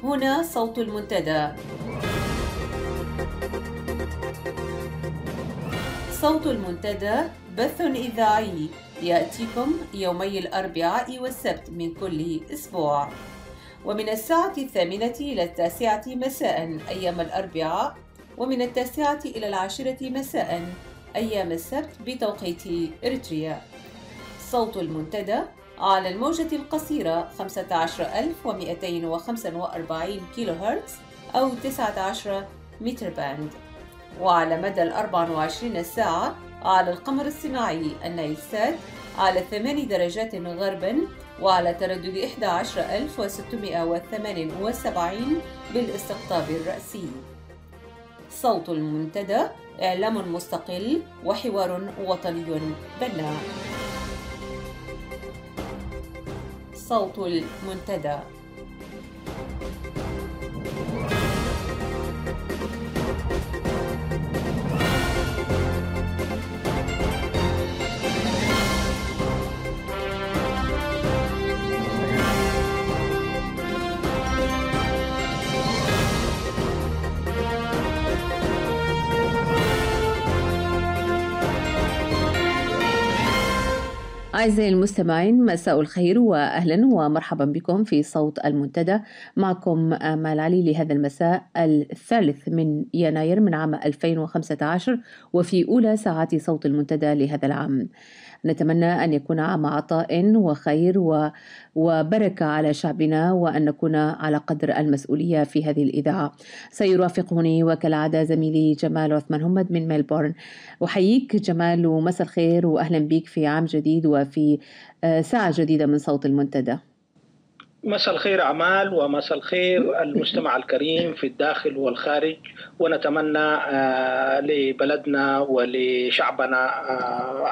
هنا صوت المنتدى. صوت المنتدى بث إذاعي يأتيكم يومي الأربعاء والسبت من كل أسبوع، ومن الساعة 8 إلى 9 مساء أيام الأربعاء، ومن 9 إلى 10 مساء أيام السبت بتوقيت إريتريا. صوت المنتدى على الموجة القصيرة 15245 كيلو هرتز أو 19 متر باند، وعلى مدى 24 ساعة على القمر الصناعي النايلسات على 8 درجات غربا، وعلى تردد 11678 بالاستقطاب الرأسي. صوت المنتدى إعلام مستقل وحوار وطني بناء. صوت المنتدى. أعزائي المستمعين، مساء الخير وأهلا ومرحبا بكم في صوت المنتدى. معكم آمال علي لهذا المساء 3 من يناير من عام 2015، وفي أولى ساعات صوت المنتدى لهذا العام. نتمنى أن يكون عام عطاء وخير وبركة على شعبنا، وأن نكون على قدر المسؤولية في هذه الإذاعة. سيرافقني وكالعادة زميلي جمال عثمان همد من ميلبورن. أحييك جمال ومساء الخير وأهلا بك في عام جديد وفي ساعة جديدة من صوت المنتدى. مساء الخير أعمال، ومساء الخير المستمع الكريم في الداخل والخارج، ونتمنى لبلدنا ولشعبنا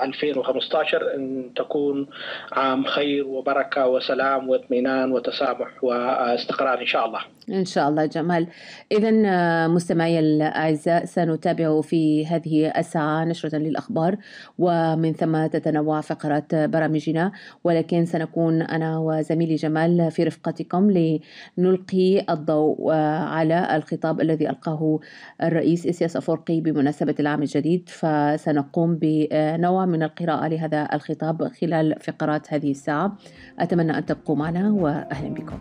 2015 أن تكون عام خير وبركة وسلام واطمئنان وتسامح واستقرار إن شاء الله. إن شاء الله جمال. إذن مستمعي الأعزاء، سنتابع في هذه الساعة نشرة للأخبار، ومن ثم تتنوع فقرات برامجنا، ولكن سنكون أنا وزميلي جمال في رفقتكم لنلقي الضوء على الخطاب الذي ألقاه الرئيس إسياس أفورقي بمناسبة العام الجديد، فسنقوم بنوع من القراءة لهذا الخطاب خلال فقرات هذه الساعة. أتمنى أن تبقوا معنا وأهلا بكم.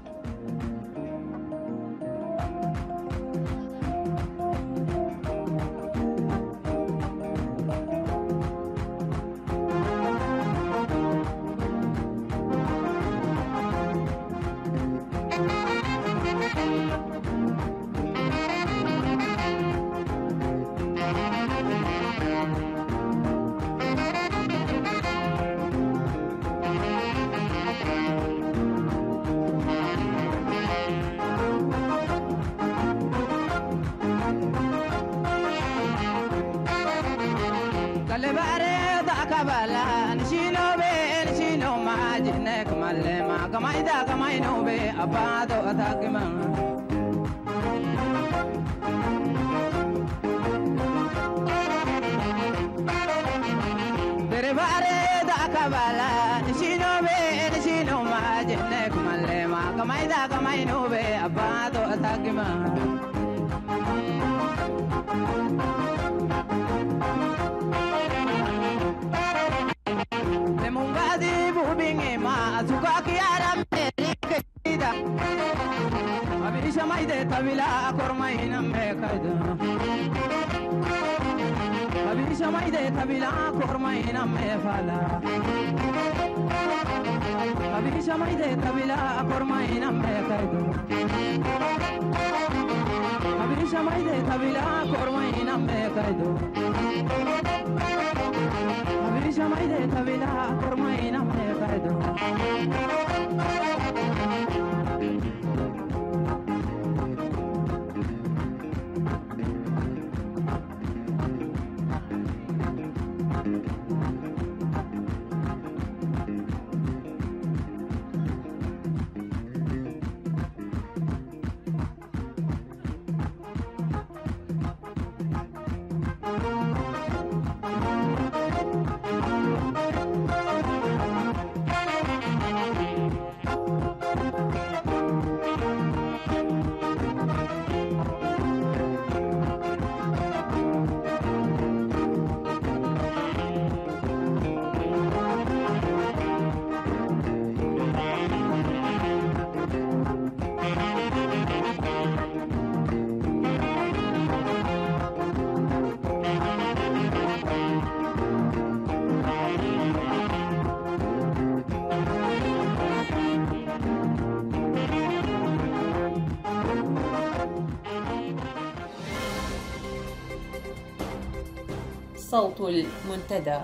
صوت المنتدى.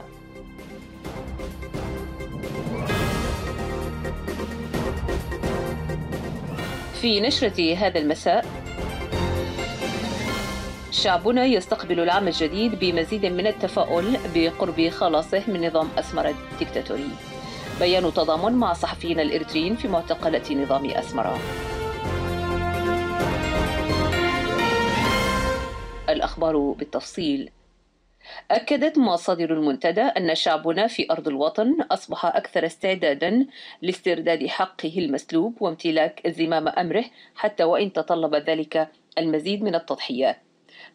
في نشرة هذا المساء: شعبنا يستقبل العام الجديد بمزيد من التفاؤل بقرب خلاصه من نظام أسمر الديكتاتوري. بيان تضامن مع الصحفيين الإريتريين في معتقلات نظام أسمر. الأخبار بالتفصيل. أكدت مصادر المنتدى أن شعبنا في أرض الوطن أصبح أكثر استعدادا لاسترداد حقه المسلوب وامتلاك زمام أمره، حتى وإن تطلب ذلك المزيد من التضحيات.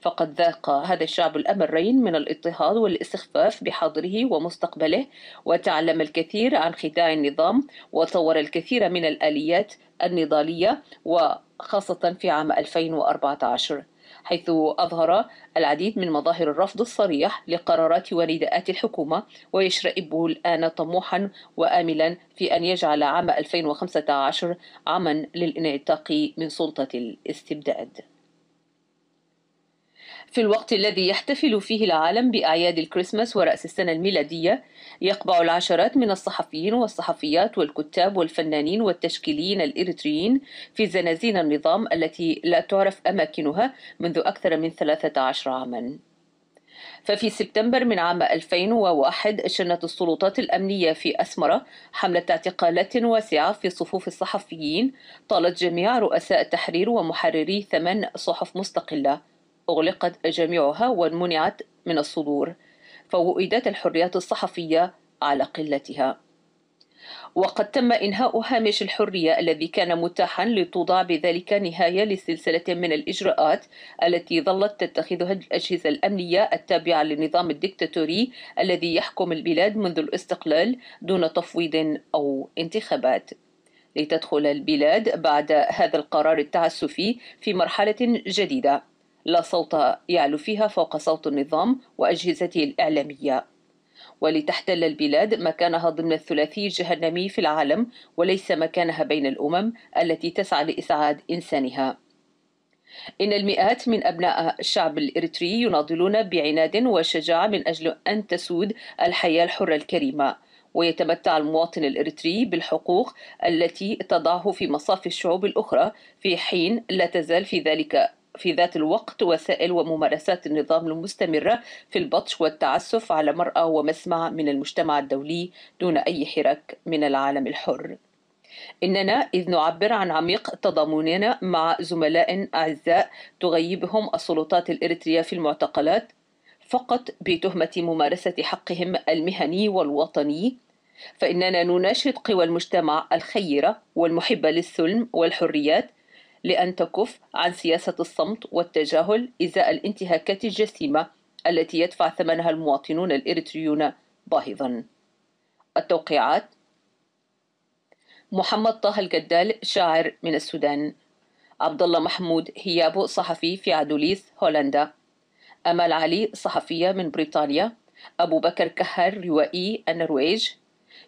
فقد ذاق هذا الشعب الأمرين من الاضطهاد والاستخفاف بحاضره ومستقبله، وتعلم الكثير عن خداع النظام، وطور الكثير من الآليات النضالية، وخاصة في عام 2014، حيث أظهر العديد من مظاهر الرفض الصريح لقرارات ونداءات الحكومة، ويشرئب الآن طموحا وآملا في أن يجعل عام 2015 عاما للانعتاق من سلطة الاستبداد. في الوقت الذي يحتفل فيه العالم بأعياد الكريسماس ورأس السنة الميلادية، يقبع العشرات من الصحفيين والصحفيات والكتاب والفنانين والتشكيليين الإريتريين في زنازين النظام التي لا تعرف أماكنها منذ أكثر من 13 عاما. ففي سبتمبر من عام 2001 شنت السلطات الأمنية في أسمرة حملة اعتقالات واسعة في صفوف الصحفيين، طالت جميع رؤساء التحرير ومحرري 8 صحف مستقلة، أغلقت جميعها ومنعت من الصدور، فوئدت الحريات الصحفية على قلتها. وقد تم إنهاء هامش الحرية الذي كان متاحا، لتوضع بذلك نهاية لسلسلة من الإجراءات التي ظلت تتخذها الأجهزة الأمنية التابعة للنظام الدكتاتوري الذي يحكم البلاد منذ الاستقلال دون تفويض أو انتخابات، لتدخل البلاد بعد هذا القرار التعسفي في مرحلة جديدة لا صوت يعلو فيها فوق صوت النظام وأجهزته الإعلامية، ولتحتل البلاد مكانها ضمن الثلاثي الجهنمي في العالم، وليس مكانها بين الأمم التي تسعى لإسعاد إنسانها. إن المئات من أبناء الشعب الإريتري يناضلون بعناد وشجاعة من أجل أن تسود الحياة الحرة الكريمة، ويتمتع المواطن الإريتري بالحقوق التي تضعه في مصاف الشعوب الأخرى، في حين لا تزال في ذات الوقت وسائل وممارسات النظام المستمرة في البطش والتعسف على مرأى ومسمع من المجتمع الدولي دون أي حراك من العالم الحر. إننا إذ نعبر عن عميق تضامننا مع زملاء أعزاء تغيبهم السلطات الإريترية في المعتقلات فقط بتهمة ممارسة حقهم المهني والوطني، فإننا نناشد قوى المجتمع الخيرة والمحبة للسلم والحريات لأن تكف عن سياسة الصمت والتجاهل إزاء الانتهاكات الجسيمة التي يدفع ثمنها المواطنون الإريتريون باهظا. التوقيعات: محمد طه الجدال، شاعر من السودان. عبد الله محمود هيابو، صحفي في عدوليس، هولندا. أمال علي، صحفية من بريطانيا. أبو بكر كهر، روائي، النرويج.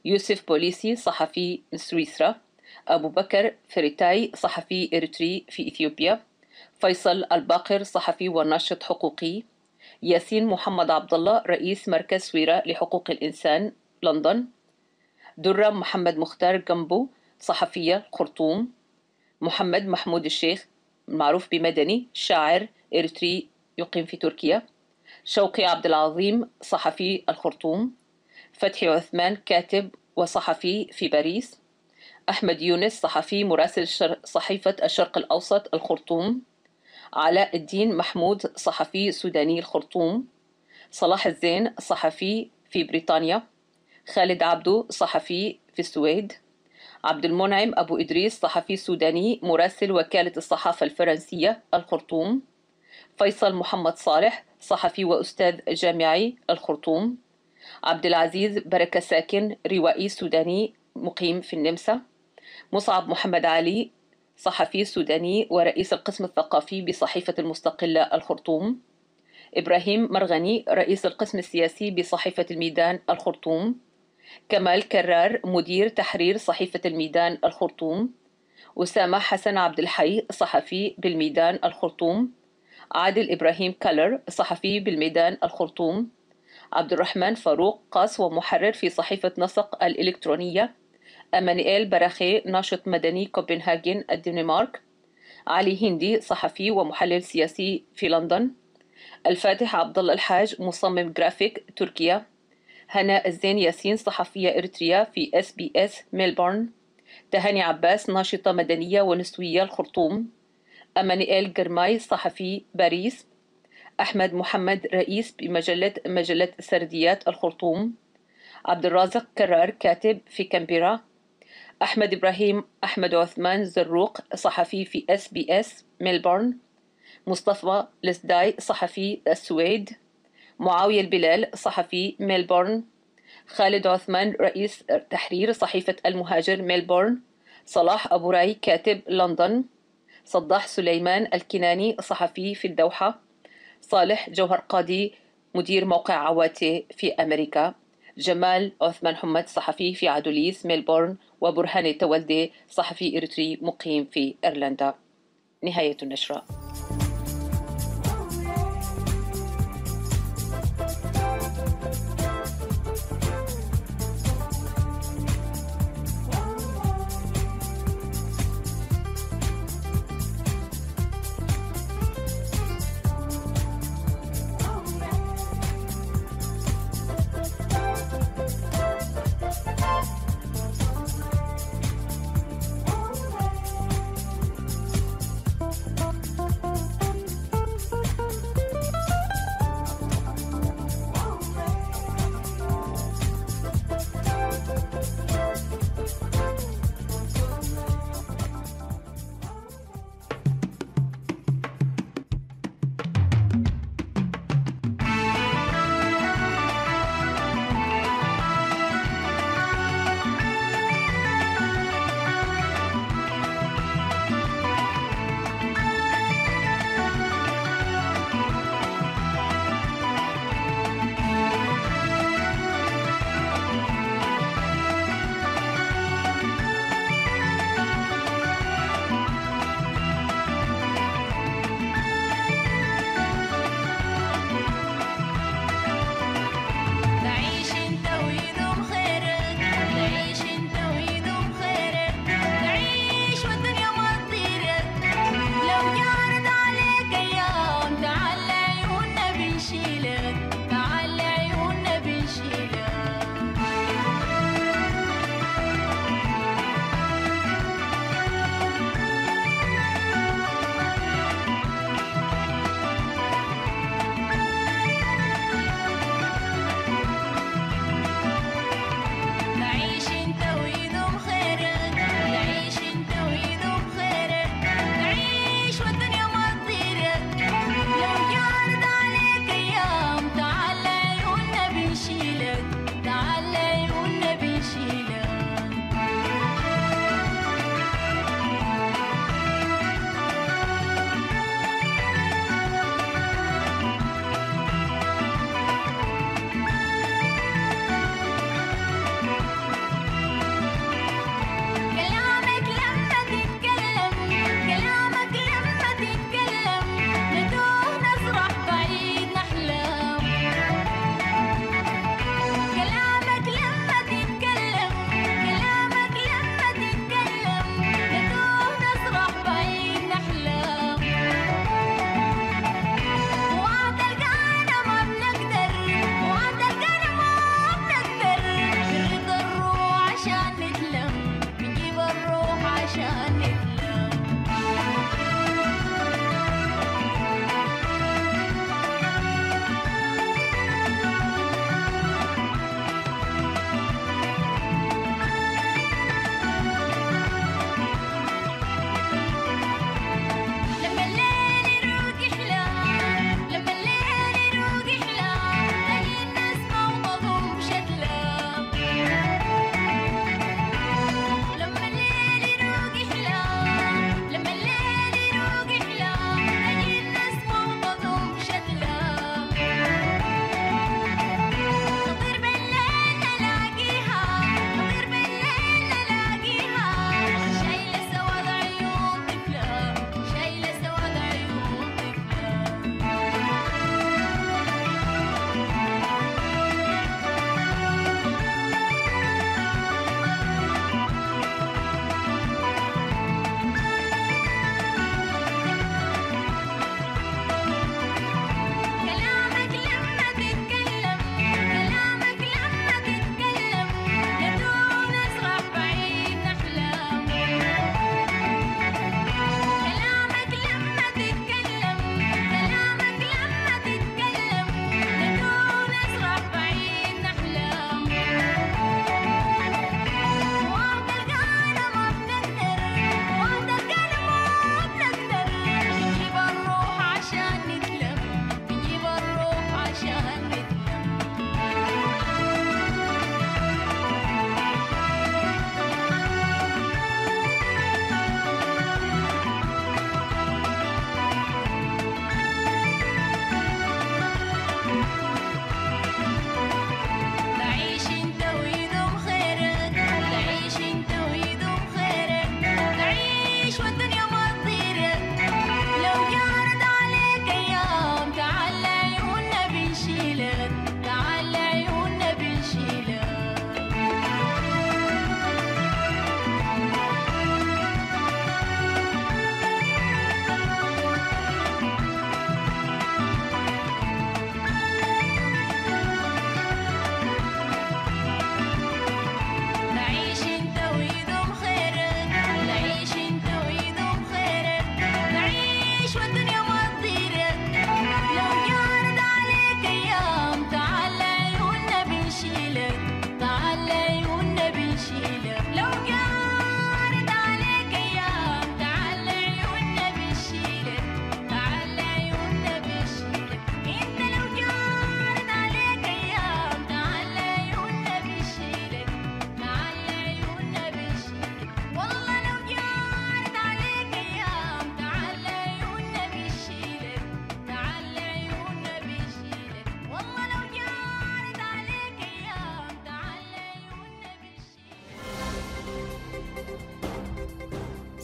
يوسف بوليسي، صحفي من سويسرا. أبو بكر فريتاي، صحفي إريتري في إثيوبيا. فيصل الباقر، صحفي وناشط حقوقي. ياسين محمد عبد الله، رئيس مركز سويرة لحقوق الإنسان، لندن. درة محمد مختار جنبو، صحفية، خرطوم. محمد محمود الشيخ، معروف بمدني، شاعر إريتري يقيم في تركيا. شوقي عبد العظيم، صحفي، الخرطوم. فتحي عثمان، كاتب وصحفي في باريس. أحمد يونس، صحفي مراسل صحيفة الشرق الأوسط، الخرطوم. علاء الدين محمود، صحفي سوداني، الخرطوم. صلاح الزين، صحفي في بريطانيا. خالد عبدو، صحفي في السويد. عبد المنعم أبو إدريس، صحفي سوداني مراسل وكالة الصحافة الفرنسية، الخرطوم. فيصل محمد صالح، صحفي وأستاذ جامعي، الخرطوم. عبد العزيز بركة ساكن، روائي سوداني مقيم في النمسا. مصعب محمد علي، صحفي سوداني ورئيس القسم الثقافي بصحيفة المستقلة، الخرطوم. إبراهيم مرغني، رئيس القسم السياسي بصحيفة الميدان، الخرطوم. كمال كرار، مدير تحرير صحيفة الميدان، الخرطوم. أسامة حسن عبد الحي، صحفي بالميدان، الخرطوم. عادل إبراهيم كالر، صحفي بالميدان، الخرطوم. عبد الرحمن فاروق قاس ومحرر في صحيفة نسق الإلكترونية. أمانييل براخي ناشط مدني كوبنهاجن الدنمارك. علي هندي صحفي ومحلل سياسي في لندن. الفاتح عبد الله الحاج مصمم جرافيك تركيا. هناء الزين ياسين صحفية إريتريا في SBS ميلبورن. تهاني عباس ناشطة مدنية ونسوية الخرطوم. أمانييل جرماي صحفي باريس. أحمد محمد رئيس بمجلة سرديات الخرطوم. عبد الرازق كرار كاتب في كامبيرا. أحمد إبراهيم أحمد عثمان زروق صحفي في SBS ميلبورن. مصطفى لسداي صحفي السويد. معاوية البلال صحفي ميلبورن. خالد عثمان رئيس تحرير صحيفة المهاجر ميلبورن. صلاح أبو راي كاتب لندن. صداح سليمان الكناني صحفي في الدوحة. صالح جوهر قاضي مدير موقع عواتي في أمريكا. جمال عثمان حمد صحفي في عدوليس ميلبورن. وبرهاني تولدي صحفي إريتري مقيم في إيرلندا. نهاية النشرة.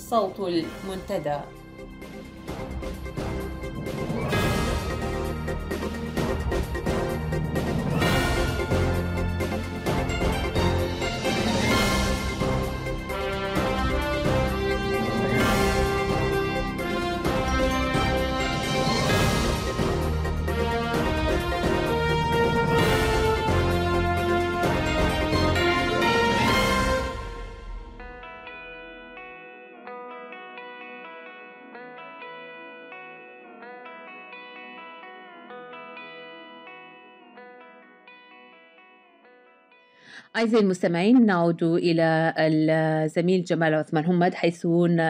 صوت المنتدى. أعزائي المستمعين، نعود إلى الزميل جمال عثمان همد، حيث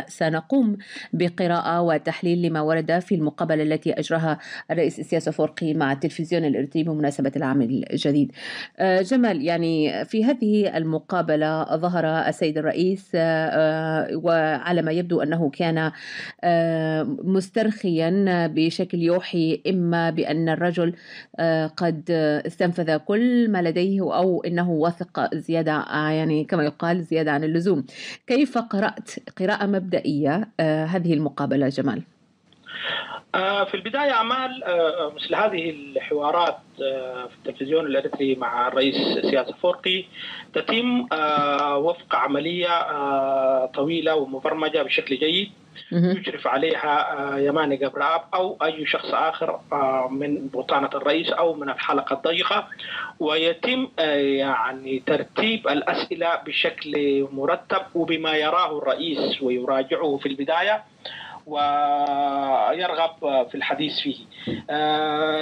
سنقوم بقراءة وتحليل لما ورد في المقابلة التي أجراها الرئيس إسياس أفورقي مع التلفزيون الإريتري بمناسبة العام الجديد. جمال، يعني في هذه المقابلة ظهر السيد الرئيس وعلى ما يبدو أنه كان مسترخيا بشكل يوحي إما بأن الرجل قد استنفذ كل ما لديه أو أنه وثق زيادة، يعني كما يقال زيادة عن اللزوم. كيف قرأت قراءة مبدئية هذه المقابلة جمال؟ في البداية أمال، مثل هذه الحوارات في التلفزيون الإريتري مع الرئيس إسياس أفورقي تتم وفق عملية طويلة ومبرمجة بشكل جيد يشرف عليها يماني جبراب أو أي شخص آخر من بطانة الرئيس أو من الحلقة الضيقة، ويتم يعني ترتيب الأسئلة بشكل مرتب وبما يراه الرئيس ويراجعه في البداية ويرغب في الحديث فيه.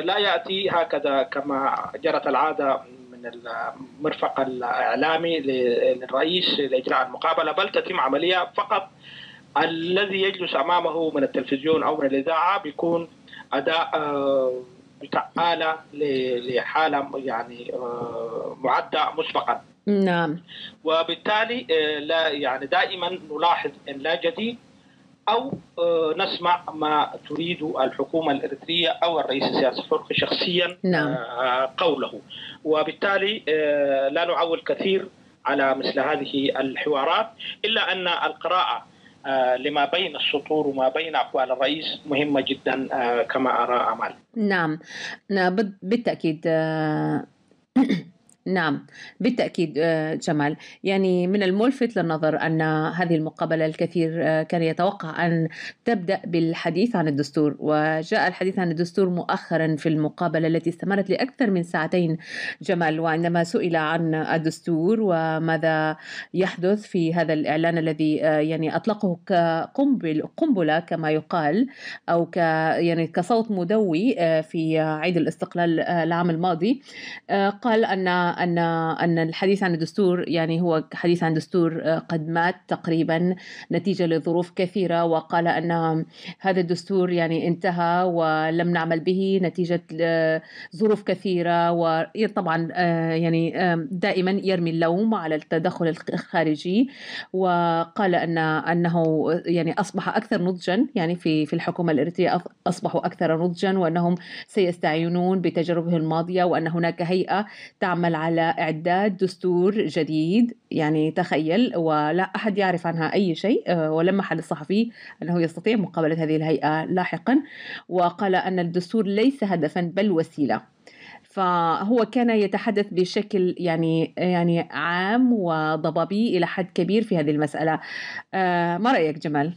لا يأتي هكذا كما جرت العادة من المرفق الإعلامي للرئيس لإجراء المقابلة، بل تتم عملية فقط الذي يجلس أمامه من التلفزيون أو من الإذاعة بيكون أداء بتاع آلة لحالة يعني معدة مسبقا. نعم. وبالتالي لا يعني دائما نلاحظ إن لا جديد أو نسمع ما تريد الحكومة الإريترية أو الرئيس إسياس أفورقي شخصيا. نعم. قوله، وبالتالي لا نعول كثير على مثل هذه الحوارات، إلا أن القراءة لما بين السطور وما بين أقوال الرئيس مهمة جدا كما أرى أمال. نعم بالتأكيد. نعم بالتأكيد جمال، يعني من الملفت للنظر أن هذه المقابلة الكثير كان يتوقع أن تبدأ بالحديث عن الدستور، وجاء الحديث عن الدستور مؤخرا في المقابلة التي استمرت لأكثر من ساعتين جمال. وعندما سئل عن الدستور وماذا يحدث في هذا الإعلان الذي يعني أطلقه كقنبلة كما يقال أو يعني كصوت مدوي في عيد الاستقلال العام الماضي، قال أن الحديث عن الدستور يعني هو حديث عن دستور قد مات تقريبا نتيجة لظروف كثيرة، وقال أن هذا الدستور يعني انتهى ولم نعمل به نتيجة ظروف كثيرة. وطبعا يعني دائما يرمي اللوم على التدخل الخارجي، وقال أنه يعني أصبح أكثر نضجا، يعني في الحكومة الإريترية أصبحوا أكثر نضجا، وأنهم سيستعينون بتجاربهم الماضية، وأن هناك هيئة تعمل على إعداد دستور جديد. يعني تخيل، ولا أحد يعرف عنها أي شيء، ولمح للصحفي أنه يستطيع مقابلة هذه الهيئة لاحقا، وقال أن الدستور ليس هدفا بل وسيلة. فهو كان يتحدث بشكل يعني عام وضبابي إلى حد كبير في هذه المسألة. ما رأيك جمال؟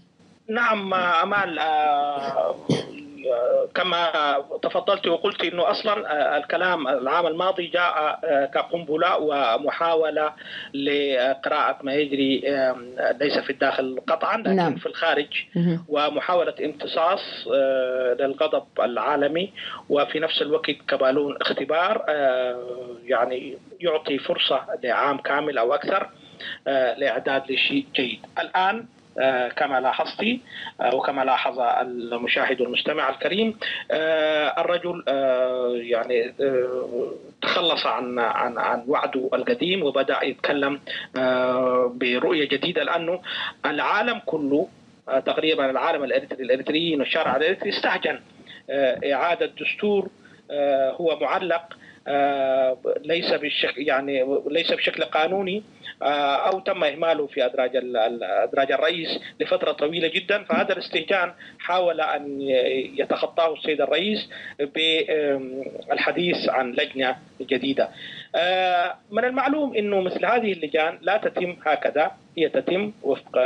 نعم أمال، كما تفضلت وقلت أنه أصلا الكلام العام الماضي جاء كقنبلة ومحاولة لقراءة ما يجري ليس في الداخل قطعا لكن نعم. في الخارج، ومحاولة امتصاص للغضب العالمي، وفي نفس الوقت كبالون اختبار يعني يعطي فرصة لعام كامل أو أكثر لإعداد لشيء جيد. الآن كما لاحظتي وكما لاحظ المشاهد والمستمع الكريم، الرجل يعني تخلص عن وعده القديم وبدأ يتكلم برؤية جديدة، لأنه العالم كله تقريبا العالم الإريتريين والشارع الإريتري استهجن إعادة دستور هو معلق ليس بالشكل يعني ليس بشكل قانوني، أو تم إهماله في أدراج الرئيس لفترة طويلة جدا. فهذا الاستهجان حاول أن يتخطاه السيد الرئيس بالحديث عن لجنة جديدة. من المعلوم أنه مثل هذه اللجان لا تتم هكذا، هي تتم وفق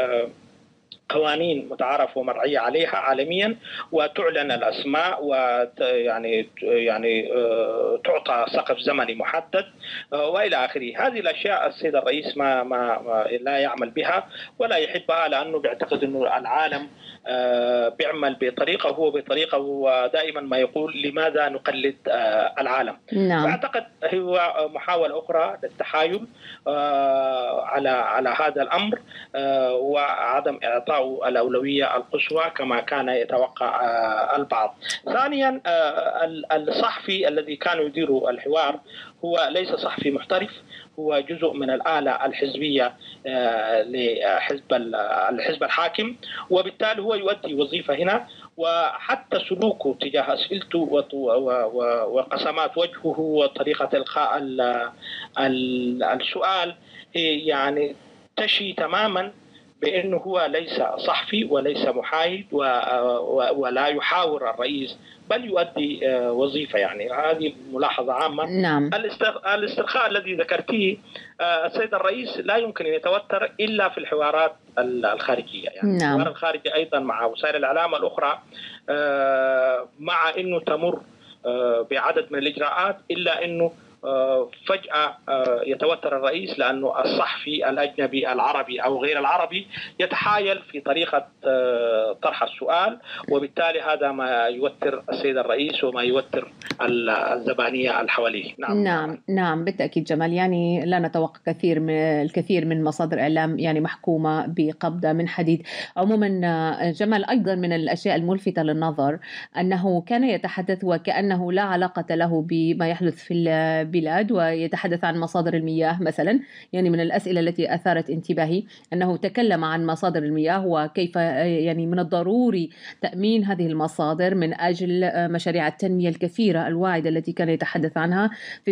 قوانين متعارف ومرعية عليها عالميا، وتعلن الأسماء ويعني تعطى سقف زمني محدد وإلى آخره. هذه الأشياء السيد الرئيس ما لا يعمل بها ولا يحبها، لأنه بيعتقد أنه العالم بيعمل بطريقة وهو بطريقة، ودائما ما يقول لماذا نقلد العالم. نعم. فأعتقد هو محاولة أخرى للتحايل على هذا الأمر، وعدم إعطاء الأولوية القصوى كما كان يتوقع البعض. ثانيا، الصحفي الذي كان يدير الحوار هو ليس صحفي محترف، هو جزء من الآلة الحزبية للحزب الحاكم، وبالتالي هو يؤدي وظيفة هنا. وحتى سلوكه تجاه أسئلته وقسمات وجهه وطريقة إلقاء السؤال يعني تشي تماما بأنه هو ليس صحفي وليس محايد ولا يحاور الرئيس، بل يؤدي وظيفة. يعني هذه ملاحظة عامة. نعم. الاسترخاء الذي ذكرتيه، السيد الرئيس لا يمكن أن يتوتر إلا في الحوارات الخارجية، يعني نعم. الحوار الخارجي أيضا مع وسائل الإعلام الأخرى، مع أنه تمر بعدد من الإجراءات، إلا أنه فجأة يتوتر الرئيس، لأنه الصحفي الأجنبي العربي أو غير العربي يتحايل في طريقة طرح السؤال، وبالتالي هذا ما يوتر السيد الرئيس وما يوتر الزبانية الحواليه. نعم بالتأكيد جمال. يعني لا نتوقع الكثير من مصادر إعلام يعني محكومة بقبضة من حديد. عموما جمال، أيضا من الأشياء الملفتة للنظر أنه كان يتحدث وكأنه لا علاقة له بما يحدث في البلاد، ويتحدث عن مصادر المياه مثلا. يعني من الأسئلة التي أثارت انتباهي أنه تكلم عن مصادر المياه وكيف يعني من الضروري تأمين هذه المصادر من أجل مشاريع التنمية الكثيرة الواعدة التي كان يتحدث عنها في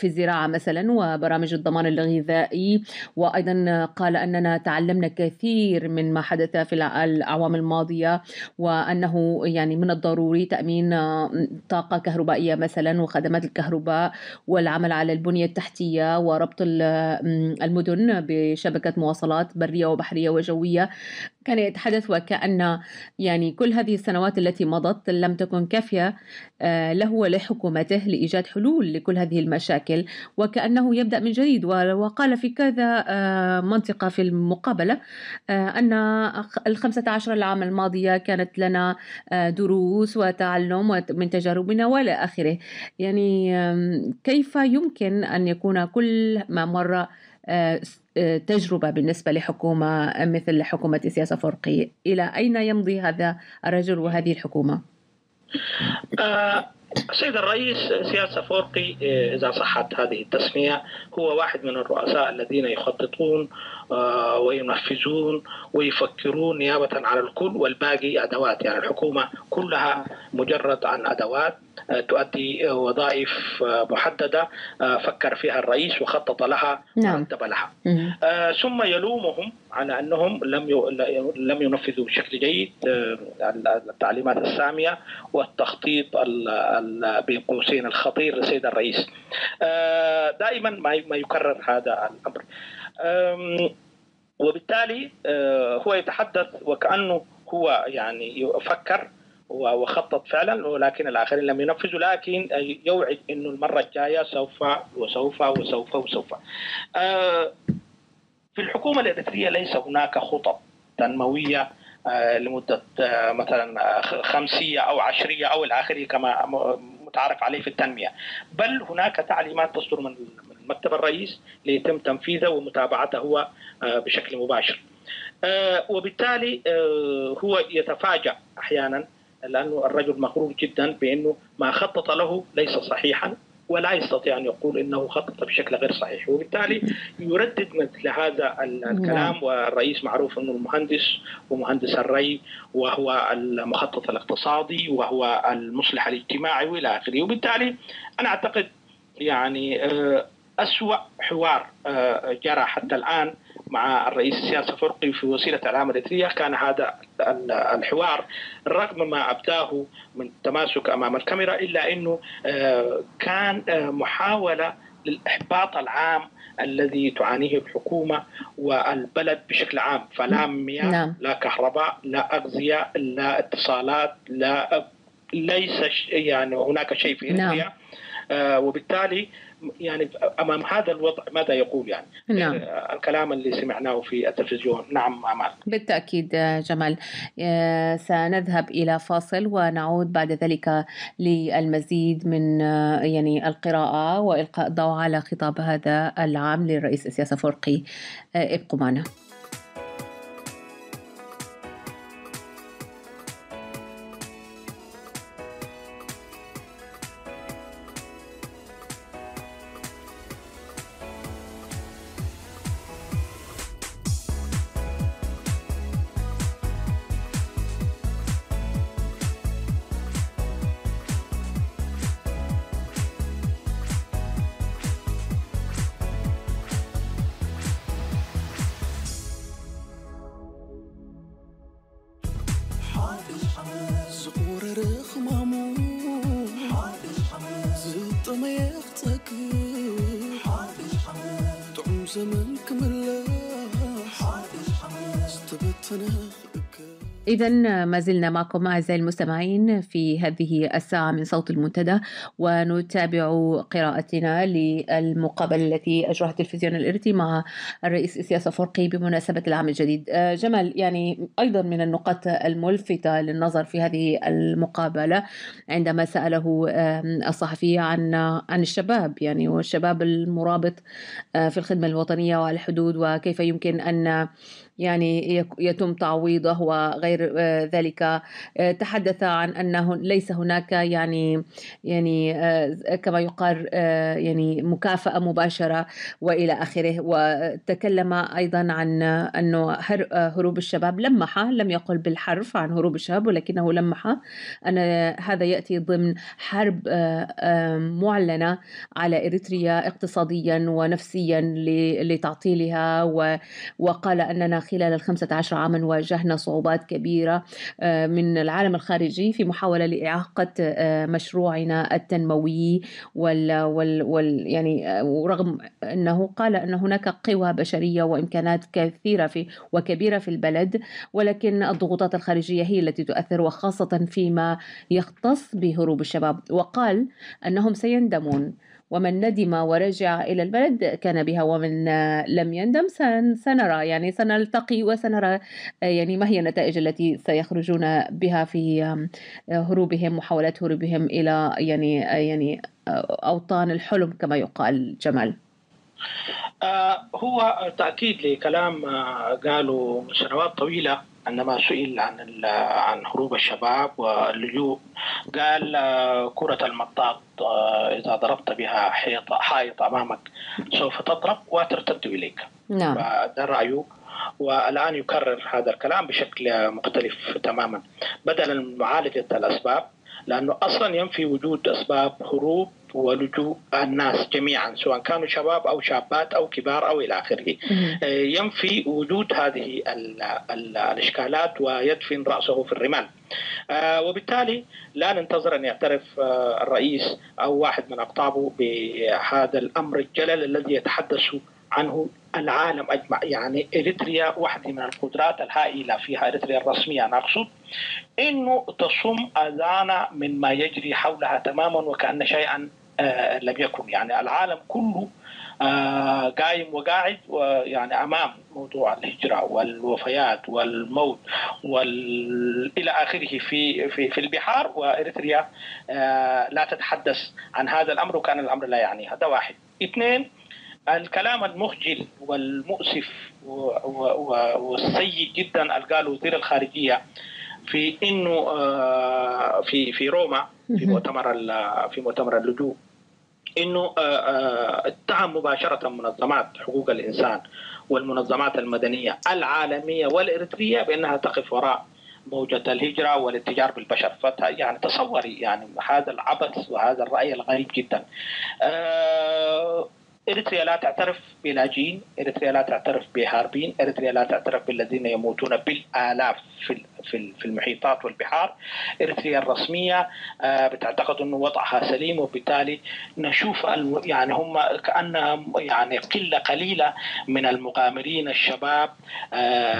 الزراعة مثلا، وبرامج الضمان الغذائي. وأيضا قال أننا تعلمنا كثير من ما حدث في الأعوام الماضية، وأنه يعني من الضروري تأمين طاقة كهربائية مثلا وخدمات الكهرباء، والعمل على البنية التحتية وربط المدن بشبكة مواصلات برية وبحرية وجوية. كان يتحدث وكأن يعني كل هذه السنوات التي مضت لم تكن كافية له ولحكومته لإيجاد حلول لكل هذه المشاكل، وكأنه يبدأ من جديد. وقال في كذا منطقة في المقابلة أن 15 العام الماضية كانت لنا دروس وتعلم من تجاربنا وإلى آخره. يعني كيف يمكن أن يكون كل ما مر تجربة بالنسبة لحكومة مثل حكومة سياس أفورقي؟ إلى أين يمضي هذا الرجل وهذه الحكومة؟ السيد الرئيس سياس أفورقي، إذا صحت هذه التسمية، هو واحد من الرؤساء الذين يخططون وينفذون ويفكرون نيابة على الكل، والباقي أدوات. يعني الحكومة كلها مجرد عن أدوات تؤدي وظائف محددة فكر فيها الرئيس وخطط لها ورتب لها. ثم يلومهم على أنهم لم ينفذوا بشكل جيد التعليمات السامية والتخطيط بين قوسين الخطير للسيد الرئيس. دائما ما يكرر هذا الأمر، وبالتالي هو يتحدث وكأنه هو يعني يفكر وخطط فعلا، ولكن الآخرين لم ينفذوا، لكن يوعد أنه المرة الجاية سوف وسوف وسوف وسوف. في الحكومة الإريترية ليس هناك خطط تنموية لمدة مثلا 5 أو 10 أو الآخرة كما متعارف عليه في التنمية، بل هناك تعليمات تصدر من مكتب الرئيس ليتم تنفيذه ومتابعته هو بشكل مباشر. وبالتالي هو يتفاجأ أحيانا، لأنه الرجل مغرور جدا بأنه ما خطط له ليس صحيحا، ولا يستطيع أن يقول إنه خطط بشكل غير صحيح، وبالتالي يردد مثل هذا الكلام. والرئيس معروف أنه المهندس ومهندس الري، وهو المخطط الاقتصادي، وهو المصلح الاجتماعي وإلى آخره. وبالتالي أنا أعتقد يعني أسوأ حوار جرى حتى الآن مع الرئيس سياس أفورقي في وسيلة إعلام إريتريا كان هذا الحوار، رغم ما أبداه من تماسك أمام الكاميرا، إلا أنه كان محاولة للإحباط العام الذي تعانيه الحكومة والبلد بشكل عام. فلا مياه، لا كهرباء، لا أغذية، لا اتصالات، ليس يعني هناك شيء في إريتريا. وبالتالي يعني أمام هذا الوضع ماذا يقول يعني الكلام اللي سمعناه في التلفزيون؟ نعم أمال. بالتأكيد جمال. سنذهب إلى فاصل ونعود بعد ذلك للمزيد من يعني القراءة وإلقاء الضوء على خطاب هذا العام للرئيس سياس أفورقي. ابقوا معنا. إذن ما زلنا معكم أعزائي المستمعين في هذه الساعة من صوت المنتدى، ونتابع قراءتنا للمقابلة التي أجراها التلفزيون الإريتري مع الرئيس سياس أفورقي بمناسبة العام الجديد. جمال، يعني أيضا من النقاط الملفتة للنظر في هذه المقابلة عندما سأله الصحفي عن الشباب، يعني والشباب المرابط في الخدمة الوطنية وعلى الحدود، وكيف يمكن أن يعني يتم تعويضه وغير ذلك. تحدث عن أنه ليس هناك يعني كما يقال يعني مكافأة مباشرة وإلى آخره. وتكلم أيضا عن أنه هروب الشباب لم يقل بالحرف عن هروب الشباب، ولكنه لمح أن هذا يأتي ضمن حرب معلنة على إريتريا اقتصاديا ونفسيا لتعطيلها. وقال أننا خلال 15 عاما واجهنا صعوبات كبيرة من العالم الخارجي في محاولة لإعاقة مشروعنا التنموي يعني ورغم أنه قال أن هناك قوى بشرية وإمكانات كثيرة وكبيرة في البلد، ولكن الضغوطات الخارجية هي التي تؤثر، وخاصة فيما يختص بهروب الشباب. وقال أنهم سيندمون، ومن ندم ورجع إلى البلد كان بها، ومن لم يندم سنرى، يعني سنلتقي وسنرى يعني ما هي النتائج التي سيخرجون بها في هروبهم، محاولات هروبهم إلى يعني أوطان الحلم كما يقال. جمال، هو تأكيد لكلام قالوا من سنوات طويلة. عندما سئل عن هروب الشباب واللجوء قال كرة المطاط إذا ضربت بها حائط أمامك سوف تضرب وترتد إليك. نعم. فده رأيه، والآن يكرر هذا الكلام بشكل مختلف تماما بدلا من معالجة الأسباب، لأنه أصلا ينفي وجود أسباب هروب ولجوء الناس جميعا سواء كانوا شباب أو شابات أو كبار أو إلى آخره. ينفي وجود هذه الإشكالات ويدفن رأسه في الرمال. وبالتالي لا ننتظر أن يعترف الرئيس أو واحد من أقطابه بهذا الأمر الجلل الذي يتحدث عنه العالم أجمع. يعني إريتريا واحدة من القدرات الهائلة فيها، إريتريا الرسمية أنا أقصد، إنه تصم أذان من ما يجري حولها تماما وكأن شيئا لم يكن. يعني العالم كله قايم وقاعد يعني أمام موضوع الهجرة والوفيات والموت إلى آخره في البحار، وإريتريا لا تتحدث عن هذا الأمر وكان الأمر لا يعني. هذا واحد. اثنين، الكلام المخجل والمؤسف والسيء جدا قاله وزير الخارجية في إنه في روما في مؤتمر اللجوء، إنه اتهم مباشرة منظمات حقوق الإنسان والمنظمات المدنية العالمية والإريترية بأنها تقف وراء موجة الهجرة والاتجار بالبشر. يعني تصوري يعني هذا العبث وهذا الرأي الغريب جدا. إريتريا لا تعترف بلاجئين، إريتريا لا تعترف بهاربين، إريتريا لا تعترف بالذين يموتون بالآلاف في المحيطات والبحار. إريتريا الرسمية بتعتقد أنه وضعها سليم، وبالتالي نشوف يعني هم كأنهم يعني قلة قليلة من المغامرين الشباب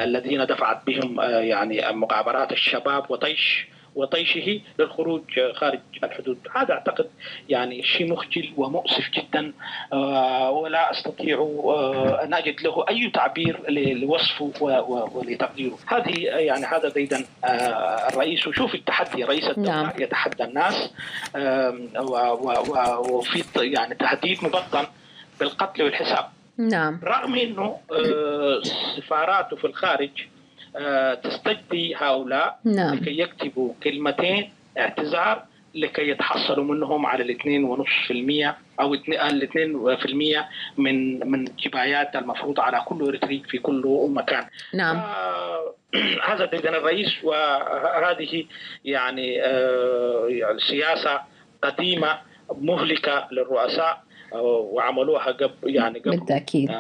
الذين دفعت بهم يعني مغامرات الشباب وطيشه للخروج خارج الحدود. هذا أعتقد يعني شيء مخجل ومؤسف جدا، ولا أستطيع أن أجد له أي تعبير لوصفه ولتقديره. هذه يعني هذا ديدا الرئيس. وشوف التحدي، رئيس الدولة يتحدى الناس، وفي يعني تهديد مبطن بالقتل والحساب. نعم. رغم أنه سفاراته في الخارج تستجدي هؤلاء لكي يكتبوا كلمتين اعتذار لكي يتحصلوا منهم على 2.5% أو 2% من جبايات المفروض على كل إريتري في كل مكان. نعم. هذا ديدن الرئيس، وهذه يعني سياسة قديمة مهلكة للرؤساء وعملوها قبل بالتأكيد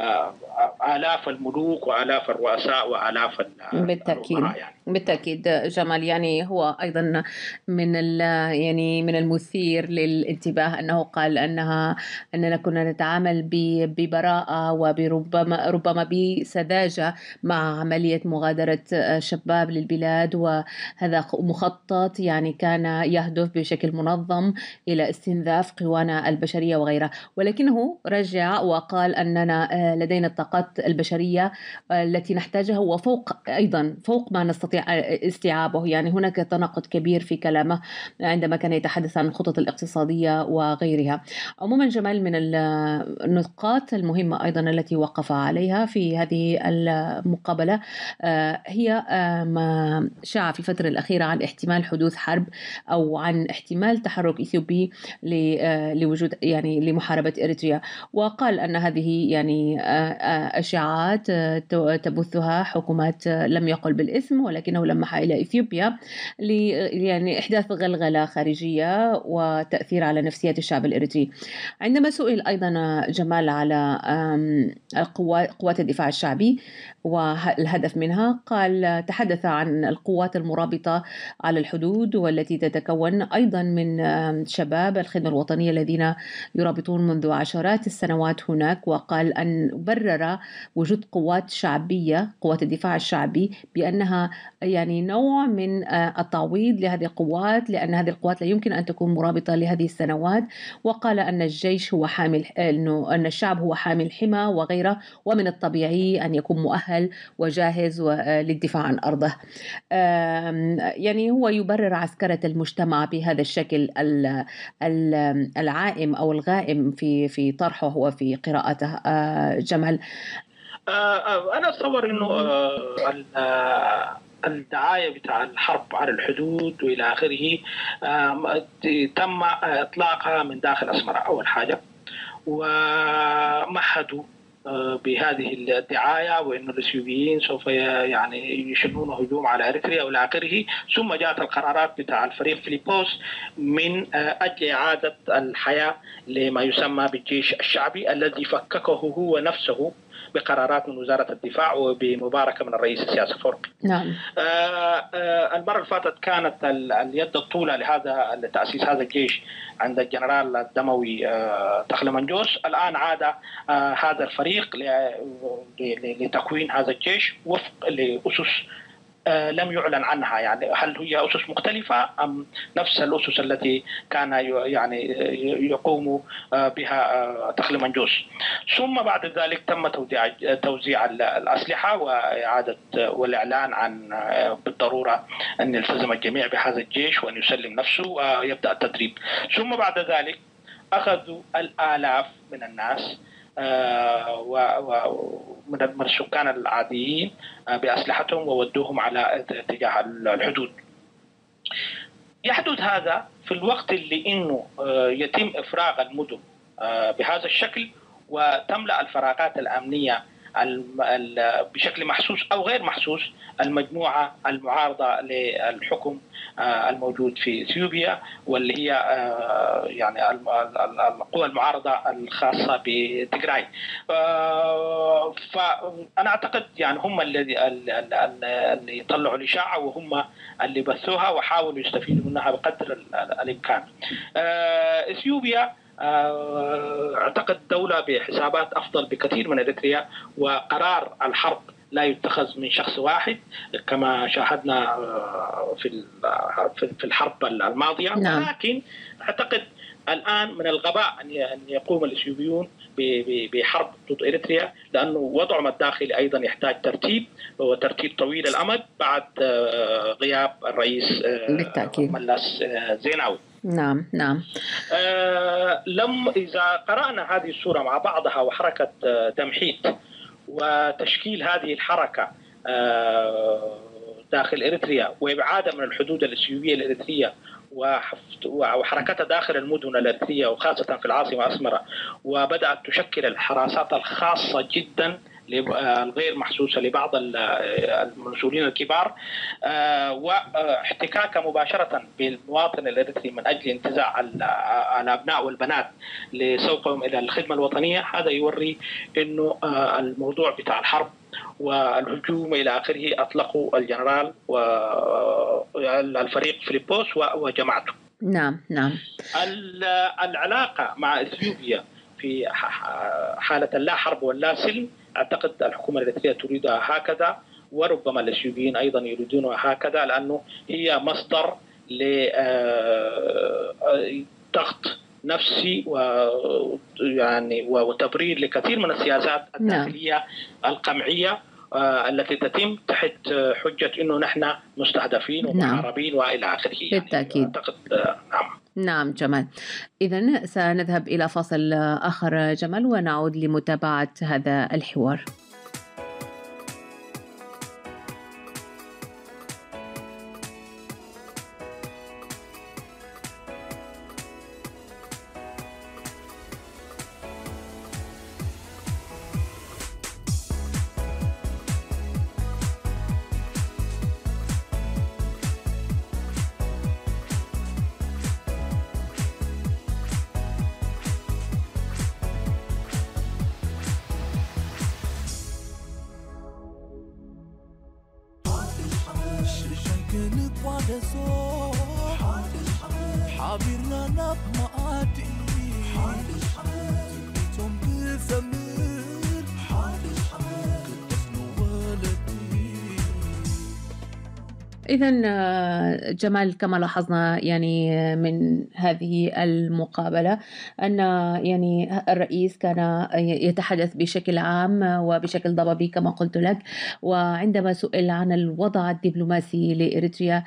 آلاف الملوك وآلاف الرؤساء وآلاف بالتأكيد يعني. بالتأكيد جمال، يعني هو أيضا من المثير للانتباه أنه قال أننا كنا نتعامل ببراءة ربما بسذاجة مع عملية مغادرة شباب للبلاد، وهذا مخطط يعني كان يهدف بشكل منظم إلى استنزاف قوانا البشرية وغيرها. ولكنه رجع وقال أننا لدينا الطاقات البشرية التي نحتاجها أيضا فوق ما نستطيع استيعابه. يعني هناك تناقض كبير في كلامه عندما كان يتحدث عن الخطط الاقتصادية وغيرها. عموما جمال، من النقاط المهمة أيضا التي وقف عليها في هذه المقابلة هي ما شاع في الفترة الأخيرة عن احتمال حدوث حرب أو عن احتمال تحرك إثيوبي لوجود يعني لمحاربة إريتريا. وقال أن هذه يعني أشاعات تبثها حكومات لم يقل بالاسم، ولكنه لمح إلى إثيوبيا يعني إحداث غلغلة خارجية وتأثير على نفسية الشعب الإريتري. عندما سئل أيضا جمال على قوات الدفاع الشعبي والهدف منها، قال تحدث عن القوات المرابطة على الحدود والتي تتكون أيضا من شباب الخدمة الوطنية الذين يرابطون منذ عشرات السنوات هناك. وقال أن برر وجود قوات شعبية، قوات الدفاع الشعبي، بأنها يعني نوع من التعويض لهذه القوات، لأن هذه القوات لا يمكن أن تكون مرابطة لهذه السنوات. وقال أن الجيش هو حامل، أن الشعب هو حامل حمى وغيره، ومن الطبيعي أن يكون مؤهل وجاهز للدفاع عن أرضه. يعني هو يبرر عسكرة المجتمع بهذا الشكل العائم أو الغائم في طرحه وفي قراءته. جمال، أنا أتصور أنه الدعاية بتاع الحرب على الحدود وإلى آخره تم إطلاقها من داخل أسمرة أول حاجة، ومهدوا بهذه الدعاية وأن الإثيوبيين سوف يعني يشنون هجوم على إريتريا وإلى آخره. ثم جاءت القرارات بتاع الفريق فيليبوس من أجل إعادة الحياة لما يسمى بالجيش الشعبي الذي فككه هو نفسه بقرارات من وزارة الدفاع وبمباركة من الرئيس سياس أفورقي. نعم. المرة اللي فاتت كانت اليد الطولة لتأسيس هذا الجيش عند الجنرال الدموي تخلمنجوس. الآن عاد هذا الفريق لتكوين هذا الجيش وفق لأسس لم يعلن عنها. يعني هل هي أسس مختلفة أم نفس الأسس التي كان يعني يقوم بها تخلمنجوس. ثم بعد ذلك تم توزيع الأسلحة وإعادة والإعلان عن بالضرورة أن يلتزم الجميع بهذا الجيش وأن يسلم نفسه ويبدأ التدريب. ثم بعد ذلك أخذوا الآلاف من الناس ومن السكان العاديين بأسلحتهم وودوهم على اتجاه الحدود. يحدث هذا في الوقت اللي إنه يتم إفراغ المدن بهذا الشكل وتملأ الفراغات الأمنية بشكل محسوس أو غير محسوس المجموعة المعارضة للحكم الموجود في إثيوبيا، واللي هي يعني القوى المعارضة الخاصة بتيغراي. فأنا أعتقد يعني هم اللي طلعوا الإشاعة، وهم اللي بثوها وحاولوا يستفيدوا منها بقدر الإمكان. إثيوبيا أعتقد دولة بحسابات أفضل بكثير من إريتريا، وقرار الحرب لا يتخذ من شخص واحد كما شاهدنا في الحرب الماضية. ولكن أعتقد الآن من الغباء أن يقوم الإثيوبيون بحرب ضد إريتريا، لأنه وضعهم الداخلي أيضا يحتاج ترتيب، وهو ترتيب طويل الأمد بعد غياب الرئيس ملاس زيناوي. نعم نعم. إذا قرأنا هذه الصورة مع بعضها وحركة تمحيط وتشكيل هذه الحركة داخل إريتريا وإبعادها من الحدود الإثيوبية الإريترية وحركتها داخل المدن الإريترية وخاصة في العاصمة أسمرة، وبدأت تشكل الحراسات الخاصة جدا الغير محسوسة لبعض المسؤولين الكبار، واحتكاك مباشرة بالمواطن الإريتري من أجل انتزاع الأبناء والبنات لسوقهم إلى الخدمة الوطنية. هذا يوري إنه الموضوع بتاع الحرب والهجوم إلى آخره أطلقوا الجنرال والفريق فيليبوس وجماعته. نعم نعم. العلاقة مع إثيوبيا في حالة لا حرب ولا سلم، أعتقد الحكومة الإريترية تريدها هكذا، وربما الإثيوبيين أيضا يريدونها هكذا، لأنه هي مصدر لضغط نفسي وتبرير لكثير من السياسات الداخلية القمعية التي تتم تحت حجة إنه نحن مستهدفين ومحاربين وإلى آخره. بالتأكيد. أعتقد نعم. نعم جمال. إذن سنذهب إلى فاصل آخر جمال ونعود لمتابعة هذا الحوار. إذن جمال، كما لاحظنا يعني من هذه المقابلة أن يعني الرئيس كان يتحدث بشكل عام وبشكل ضبابي كما قلت لك، وعندما سئل عن الوضع الدبلوماسي لإريتريا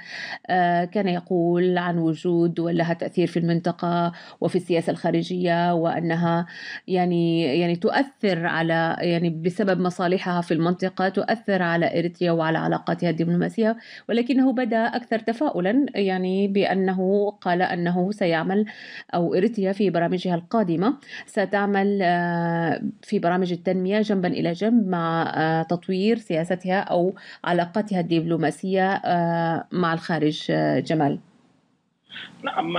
كان يقول عن وجود ولها تأثير في المنطقة وفي السياسة الخارجية، وأنها يعني تؤثر على يعني بسبب مصالحها في المنطقة تؤثر على إريتريا وعلى علاقاتها الدبلوماسية. ولكنه بدأ أكثر تفاؤلا يعني بأنه قال أنه سيعمل أو إريتريا في برامجها القادمة ستعمل في برامج التنمية جنبا إلى جنب مع تطوير سياستها أو علاقاتها الدبلوماسية مع الخارج. جمال. نعم،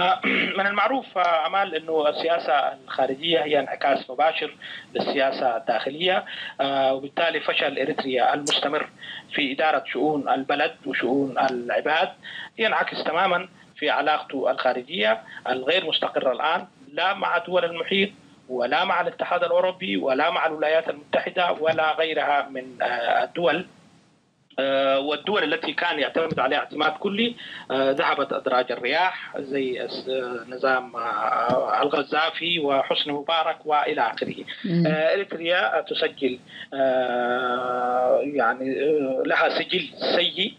من المعروف أمال أنه السياسة الخارجية هي انعكاس مباشر للسياسة الداخلية، وبالتالي فشل إريتريا المستمر في إدارة شؤون البلد وشؤون العباد ينعكس تماما في علاقته الخارجية الغير مستقرة الآن، لا مع دول المحيط ولا مع الاتحاد الأوروبي ولا مع الولايات المتحدة ولا غيرها من الدول. والدول التي كان يعتمد عليها اعتماد كلي ذهبت أدراج الرياح زي نظام القذافي وحسني مبارك وإلى آخره. إريتريا تسجل يعني لها سجل سيء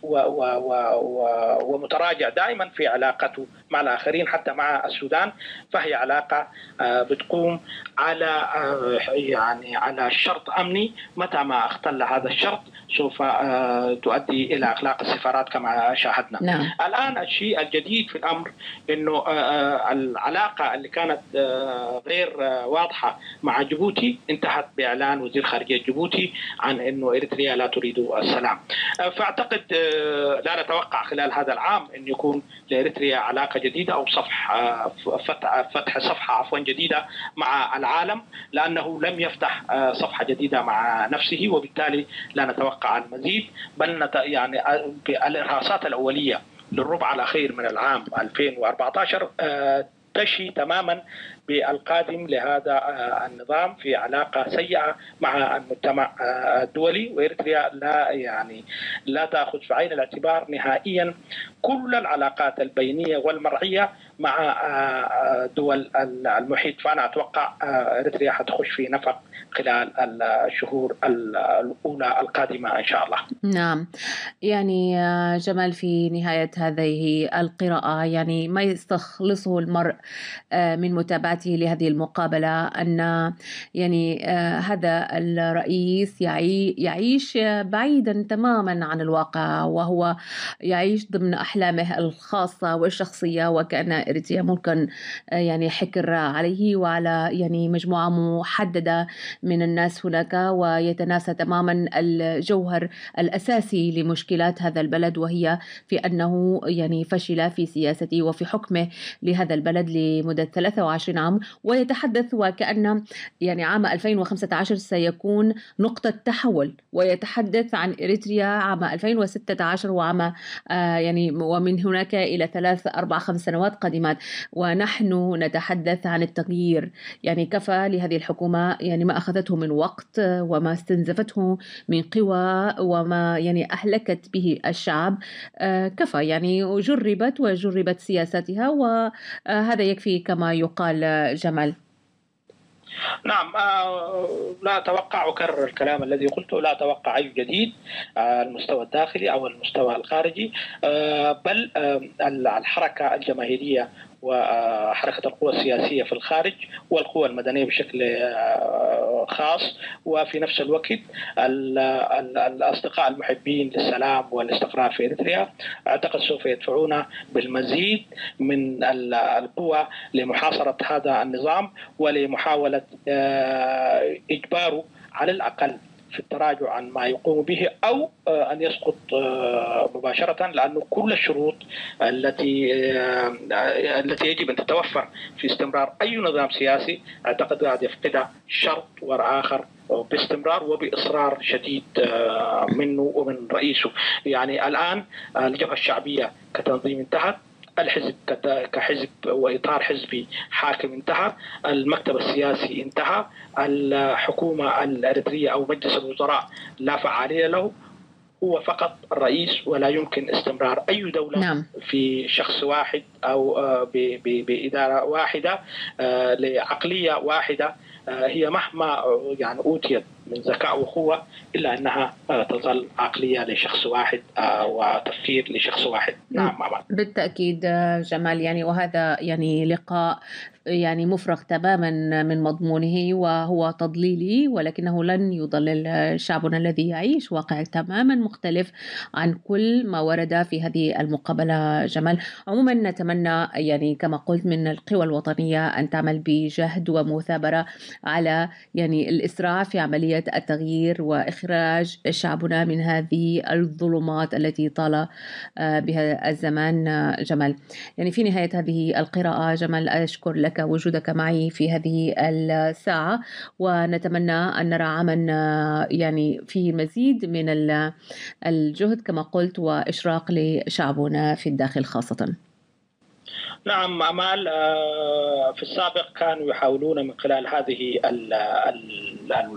ومتراجع دائما في علاقته مع الآخرين حتى مع السودان، فهي علاقة بتقوم على يعني على شرط أمني، متى ما اختل هذا الشرط سوف تؤدي إلى إغلاق السفارات كما شاهدنا. نعم. الآن الشيء الجديد في الأمر إنه العلاقة اللي كانت غير واضحة مع جيبوتي انتهت بإعلان وزير خارجية جيبوتي عن إنه إريتريا لا تريد السلام. فأعتقد لا نتوقع خلال هذا العام أن يكون لإريتريا علاقة جديدة أو فتح صفحة جديدة مع العالم، لأنه لم يفتح صفحة جديدة مع نفسه، وبالتالي لا نتوقع المزيد، بل يعني الإرهاصات الأولية للربع الأخير من العام 2014 تشي تماما بالقادم لهذا النظام في علاقة سيئة مع المجتمع الدولي. وإريتريا لا تأخذ في عين الاعتبار نهائيا كل العلاقات البينية والمرعية مع دول المحيط. فأنا أتوقع إريتريا حتخش في نفق خلال الشهور الأولى القادمة إن شاء الله. نعم، يعني جمال، في نهاية هذه القراءة يعني ما يستخلصه المرء من متابعته لهذه المقابلة أن يعني هذا الرئيس يعيش بعيدا تماما عن الواقع، وهو يعيش ضمن أحلامه الخاصة والشخصية، وكأن إريتريا ممكن يعني حكر عليه وعلى يعني مجموعة محددة من الناس هناك، ويتناسى تماما الجوهر الأساسي لمشكلات هذا البلد، وهي في أنه يعني فشل في سياسته وفي حكمه لهذا البلد لمدة 23 عام. ويتحدث وكأن يعني عام 2015 سيكون نقطة تحول، ويتحدث عن إريتريا عام 2016 وعام يعني ومن هناك إلى 3 4 5 سنوات قادمات، ونحن نتحدث عن التغيير. يعني كفى لهذه الحكومة يعني ما أخذته من وقت وما استنزفته من قوى وما يعني أهلكت به الشعب. كفى، يعني جربت سياساتها، وهذا يكفي كما يقال. جمال. نعم، لا أتوقع، أكرر الكلام الذي قلته، لا أتوقع أي جديد على المستوى الداخلي أو المستوى الخارجي، بل الحركة الجماهيرية وحركة القوى السياسية في الخارج والقوى المدنية بشكل خاص، وفي نفس الوقت الأصدقاء المحبين للسلام والاستقرار في إريتريا أعتقد سوف يدفعون بالمزيد من القوى لمحاصرة هذا النظام ولمحاولة إجباره على الأقل في التراجع عن ما يقوم به أو أن يسقط مباشرة، لأنه كل الشروط التي يجب أن تتوفر في استمرار أي نظام سياسي أعتقد قاعد يفقدها شرط وراء آخر باستمرار وبإصرار شديد منه ومن رئيسه. يعني الآن الجبهة الشعبية كتنظيم انتهت، الحزب كحزب وإطار حزبي حاكم انتهى، المكتب السياسي انتهى، الحكومة الإريترية أو مجلس الوزراء لا فعالية له، هو فقط الرئيس، ولا يمكن استمرار أي دولة نعم. في شخص واحد أو بإدارة واحدة لعقلية واحدة، هي مهما يعني أوتيت من ذكاء وقوة إلا أنها تظل عقلية لشخص واحد وتفكير لشخص واحد. نعم بالتأكيد جمال، يعني وهذا يعني لقاء يعني مفرغ تماما من مضمونه وهو تضليلي، ولكنه لن يضلل شعبنا الذي يعيش واقع تماما مختلف عن كل ما ورد في هذه المقابلة. جمال، عموما نتمنى يعني كما قلت من القوى الوطنية أن تعمل بجهد ومثابرة على يعني الإسراع في عملية التغيير وإخراج شعبنا من هذه الظلمات التي طال بها الزمان. جمال، يعني في نهاية هذه القراءة جمال أشكر لك وجودك معي في هذه الساعة، ونتمنى أن نرى عاما يعني فيه مزيد من الجهد كما قلت وإشراق لشعبنا في الداخل خاصة. نعم أمال، في السابق كانوا يحاولون من خلال هذه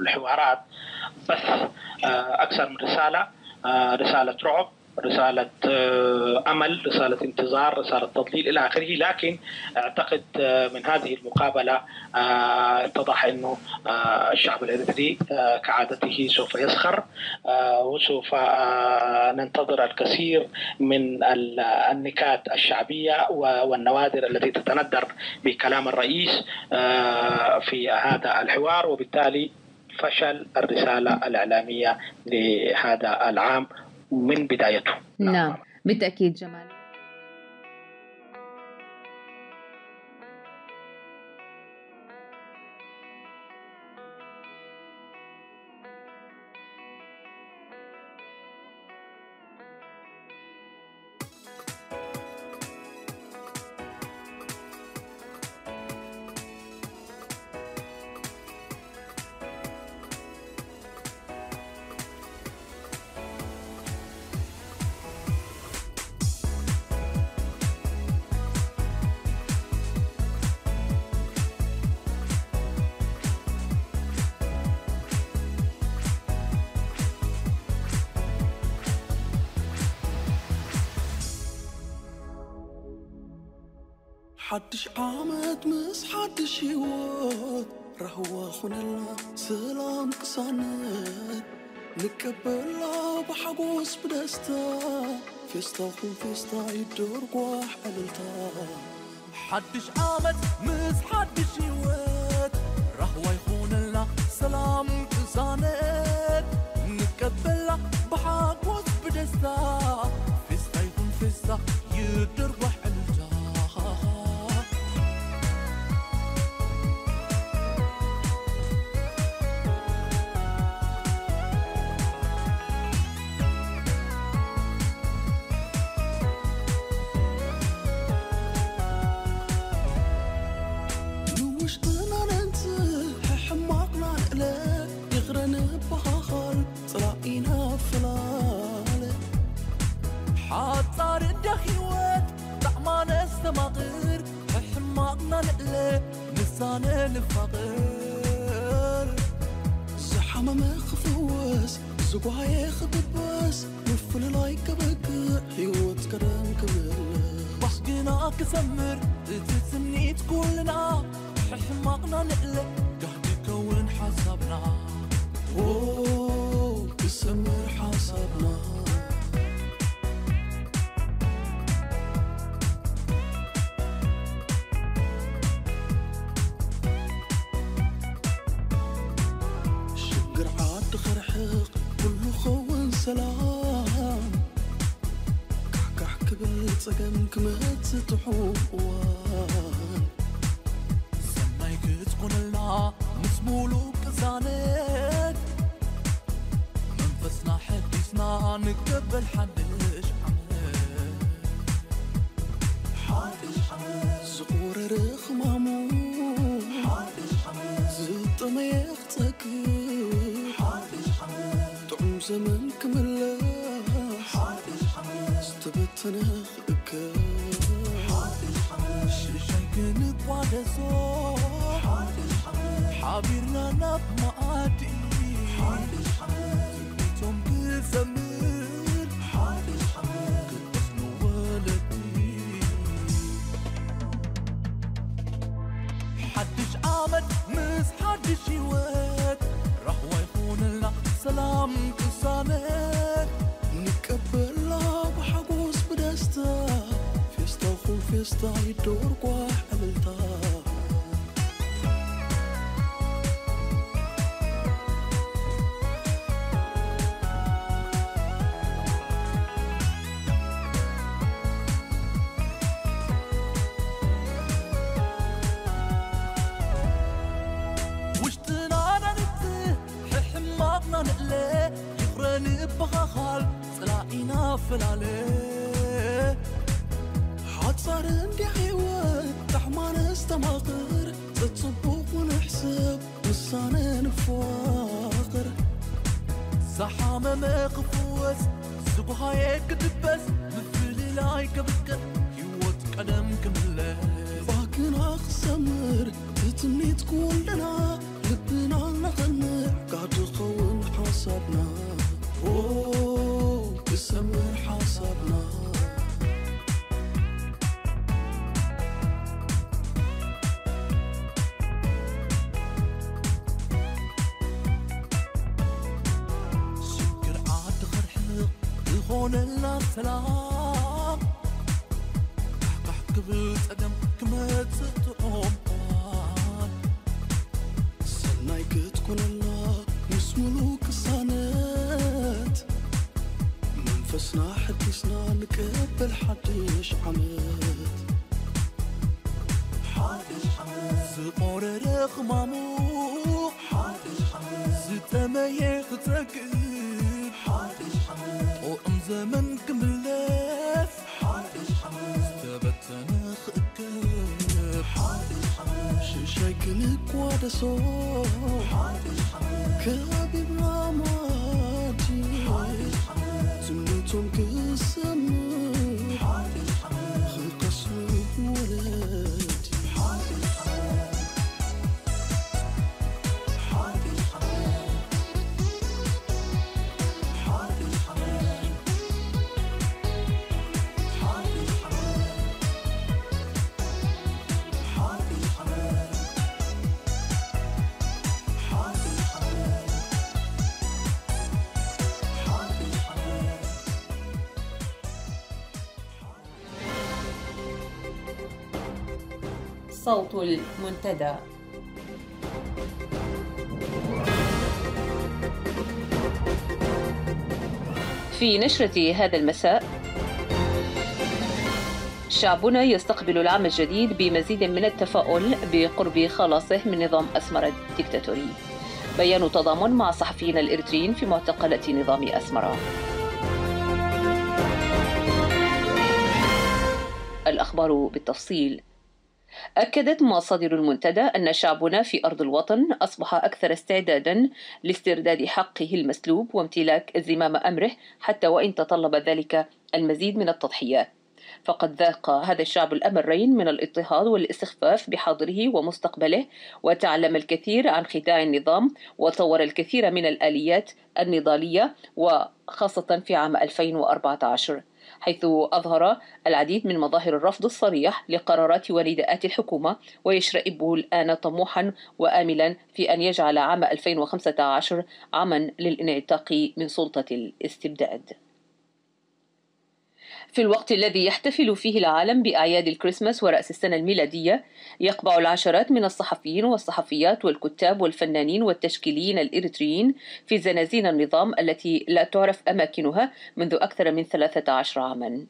الحوارات بث أكثر من رسالة رعب رسالة أمل، رسالة انتظار، رسالة تضليل إلى آخره. لكن أعتقد من هذه المقابلة اتضح أنه الشعب الإريتري كعادته سوف يسخر، وسوف ننتظر الكثير من النكات الشعبية والنوادر التي تتندر بكلام الرئيس في هذا الحوار، وبالتالي فشل الرسالة الإعلامية لهذا العام من بدايته. نعم بالتأكيد جمال. حدش عامد مس حدش يوت رهوة خنلا سلام كسانت نكبلا بحقوس بدستا فيستا خون فيستا يدور قواح عللتا. حدش عامد مس حدش يوت رهوة خنلا سلام كسانت نكبلا بحقوس بدستا فيستا يخون فيستا يدور قواح عللتا. حاطار الدخيوات طعمان استماغر حماقنا نقلة نسانا نفقر زحمة ما خفوس زقوها يخببس نفل لايك بكر حيوت كرم كمل بحقنا كسمر تتسنيت كلنا حماقنا نقلة قاعد يكون حسابنا يسمر حسابنا. سلام كحكح كبل صقم كمت تحوان سمايك تكون لنا مسمولو كسانت منفسنا حديثنا نكتبل حدش عمل زقور رخمامو زط ما يختك طعم زمن كملا استبتنا خلقك شي كنت وادسو حابيرنا ناب مقادي تبيتهم كزمير كبسنو ولدي حدش عامد مس حدش يوات رهوة يخون لنا سلام كسانت نكبلا بحقوس بدستا فيستا خون فيستا يدور قواح عملتا. نقلة يقرن بغاخال صلاقينا فلالة حد صار عندي حيوان تحمان استماغر تتصبوق ونحسب نسانا نفاقر زحامة ما قفوز سبها يكدبس مثلي لايك بكر يوت قدم كمله باكن أخسمر تتمني تكون لنا لبنا نغنى قاعد يخون حسابنا يسمر حسابنا. يكون لنا سلام كحكح قبل تقدم كما تتقوم سناي كتكون الله مسمولوك الصانات منفسنا حديثنا نكبل حديش عمد حادش عمد زقور رخمامو حادش عمد زتميخ تكيب حادش عمد وام زمن كملف حادش عمد ستبتنا خكب حادش عمد شايكنك ودا صوت حادش عمد كابي براماتي حادش عمد زمنتهم كسمت حادش عمد خلق اسمك ولادي حادش عمد حادش عمد حادش عمد حادش عمد حادش عمد حادش عمد حادش عمد صوت المنتدى. في نشرة هذا المساء: شعبنا يستقبل العام الجديد بمزيد من التفاؤل بقرب خلاصه من نظام أسمرة الدكتاتوري. بيان تضامن مع الصحفيين الإريتريين في معتقلات نظام أسمرة. الأخبار بالتفصيل. أكدت مصادر المنتدى أن شعبنا في أرض الوطن أصبح أكثر استعدادا لاسترداد حقه المسلوب وامتلاك زمام أمره حتى وإن تطلب ذلك المزيد من التضحيات. فقد ذاق هذا الشعب الأمرين من الاضطهاد والاستخفاف بحاضره ومستقبله، وتعلم الكثير عن خداع النظام، وطور الكثير من الآليات النضالية، وخاصة في عام 2014 حيث أظهر العديد من مظاهر الرفض الصريح لقرارات ونداءات الحكومة، ويشرئبه الآن طموحا وآملا في أن يجعل عام 2015 عاما للانعتاق من سلطة الاستبداد. في الوقت الذي يحتفل فيه العالم بأعياد الكريسماس ورأس السنة الميلادية، يقبع العشرات من الصحفيين والصحفيات والكتاب والفنانين والتشكيليين الإريتريين في زنازين النظام التي لا تعرف أماكنها منذ أكثر من 13 عاما.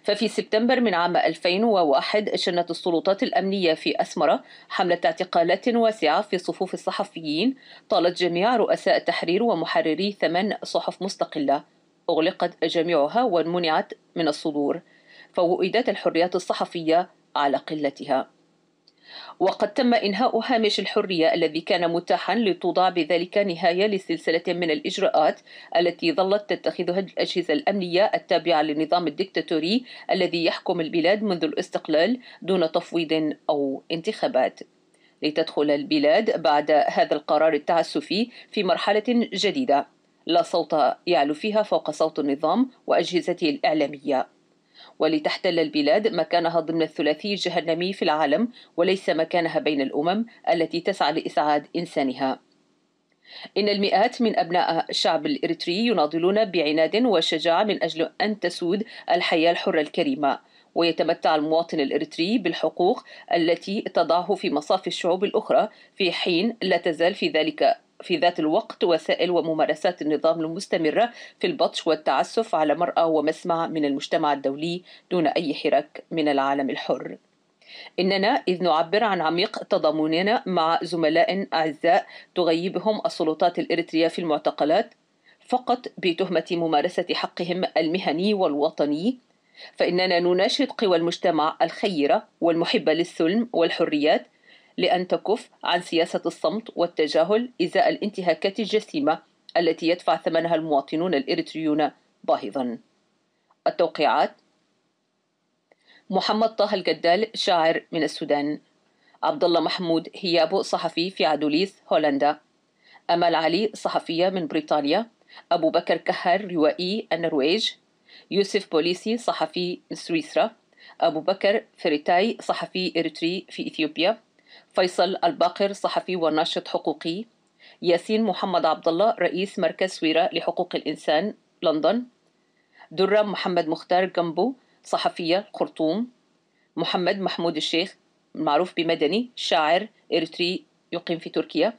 ففي سبتمبر من عام 2001 شنت السلطات الأمنية في أسمرة حملة اعتقالات واسعة في صفوف الصحفيين طالت جميع رؤساء التحرير ومحرري 8 صحف مستقلة، أغلقت جميعها ومنعت من الصدور، فوئدت الحريات الصحفية على قلتها. وقد تم إنهاء هامش الحرية الذي كان متاحا لتوضع بذلك نهاية لسلسلة من الإجراءات التي ظلت تتخذها الأجهزة الأمنية التابعة للنظام الدكتاتوري الذي يحكم البلاد منذ الاستقلال دون تفويض أو انتخابات، لتدخل البلاد بعد هذا القرار التعسفي في مرحلة جديدة لا صوت يعلو فيها فوق صوت النظام وأجهزته الإعلامية، ولتحتل البلاد مكانها ضمن الثلاثي الجهنمي في العالم وليس مكانها بين الأمم التي تسعى لإسعاد إنسانها. إن المئات من أبناء الشعب الإريتري يناضلون بعناد وشجاعة من أجل أن تسود الحياة الحرة الكريمة، ويتمتع المواطن الإريتري بالحقوق التي تضعه في مصاف الشعوب الأخرى، في حين لا تزال في ذات الوقت وسائل وممارسات النظام المستمرة في البطش والتعسف على مرأى ومسمع من المجتمع الدولي دون أي حراك من العالم الحر. إننا إذ نعبر عن عميق تضامننا مع زملاء أعزاء تغيبهم السلطات الإريترية في المعتقلات فقط بتهمة ممارسة حقهم المهني والوطني، فإننا نناشد قوى المجتمع الخيرة والمحبة للسلم والحريات لأن تكف عن سياسة الصمت والتجاهل إزاء الانتهاكات الجسيمة التي يدفع ثمنها المواطنون الإريتريون باهظا. التوقيعات: محمد طه الجدال شاعر من السودان، عبد الله محمود هيابو صحفي في عدوليس هولندا، أمال علي صحفية من بريطانيا، أبو بكر كهر روائي النرويج، يوسف بوليسي صحفي من سويسرا، أبو بكر فريتاي صحفي إريتري في إثيوبيا، فيصل الباقر صحفي وناشط حقوقي، ياسين محمد عبد الله رئيس مركز سويرة لحقوق الإنسان لندن، درة محمد مختار جنبو، صحفية الخرطوم. محمد محمود الشيخ، معروف بمدني، شاعر إريتري يقيم في تركيا.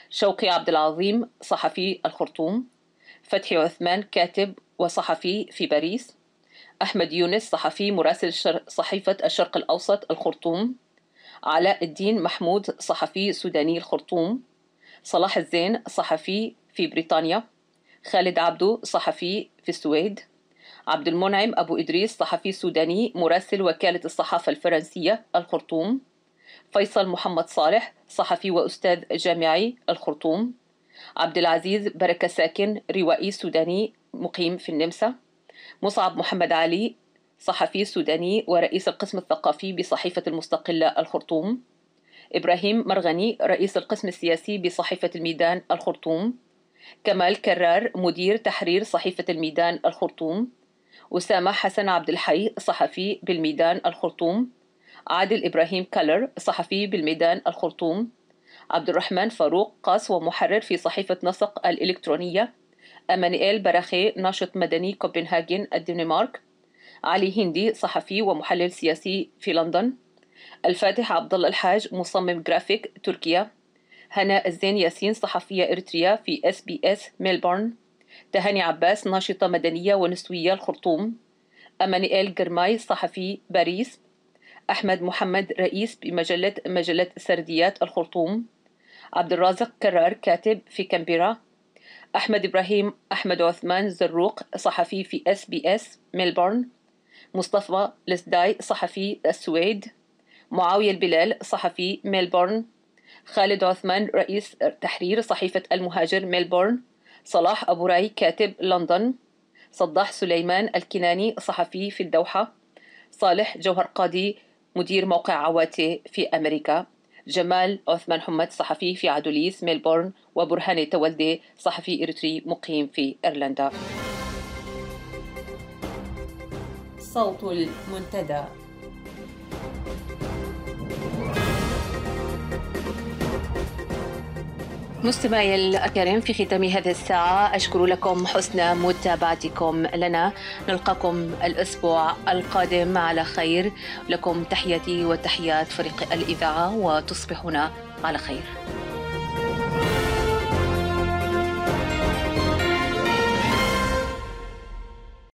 شوقي عبد العظيم، صحفي الخرطوم. فتحي عثمان، كاتب وصحفي في باريس. أحمد يونس، صحفي مراسل صحيفة الشرق الأوسط الخرطوم. علاء الدين محمود، صحفي سوداني الخرطوم. صلاح الزين، صحفي في بريطانيا. خالد عبدو، صحفي في السويد. عبد المنعم أبو إدريس، صحفي سوداني مراسل وكالة الصحافة الفرنسية الخرطوم. فيصل محمد صالح، صحفي وأستاذ جامعي الخرطوم. عبد العزيز بركة ساكن، روائي سوداني مقيم في النمسا. مصعب محمد علي، صحفي سوداني ورئيس القسم الثقافي بصحيفة المستقلة الخرطوم. إبراهيم مرغني، رئيس القسم السياسي بصحيفة الميدان الخرطوم. كمال كرار، مدير تحرير صحيفة الميدان الخرطوم. أسامة حسن عبد الحي، صحفي بالميدان الخرطوم. عادل إبراهيم كالر، صحفي بالميدان الخرطوم. عبد الرحمن فاروق قاس ومحرر في صحيفة نسق الإلكترونية. أمانييل براخي، ناشط مدني كوبنهاجن الدنمارك. علي هندي، صحفي ومحلل سياسي في لندن. الفاتح عبد الله الحاج، مصمم جرافيك تركيا. هناء الزين ياسين، صحفية إريتريا في SBS ميلبورن. تهاني عباس، ناشطة مدنية ونسوية الخرطوم. أمانييل جرماي، صحفي باريس. أحمد محمد، رئيس بمجلة سرديات الخرطوم. عبد الرازق كرار، كاتب في كامبيرا. أحمد إبراهيم أحمد عثمان زروق، صحفي في SBS ميلبورن. مصطفى لسداي، صحفي السويد. معاوية البلال، صحفي ميلبورن. خالد عثمان، رئيس تحرير صحيفة المهاجر ميلبورن. صلاح أبو راي، كاتب لندن. صداح سليمان الكناني، صحفي في الدوحة. صالح جوهر قاضي، مدير موقع عواتي في أمريكا. جمال عثمان حمد، صحفي في عدوليس ميلبورن. وبرهاني تولدي، صحفي إريتري مقيم في إيرلندا. صوت المنتدى. مستمعي الأكارم، في ختام هذه الساعة أشكر لكم حسن متابعتكم لنا. نلقاكم الأسبوع القادم على خير. لكم تحياتي وتحيات فريق الإذاعة، وتصبحون على خير.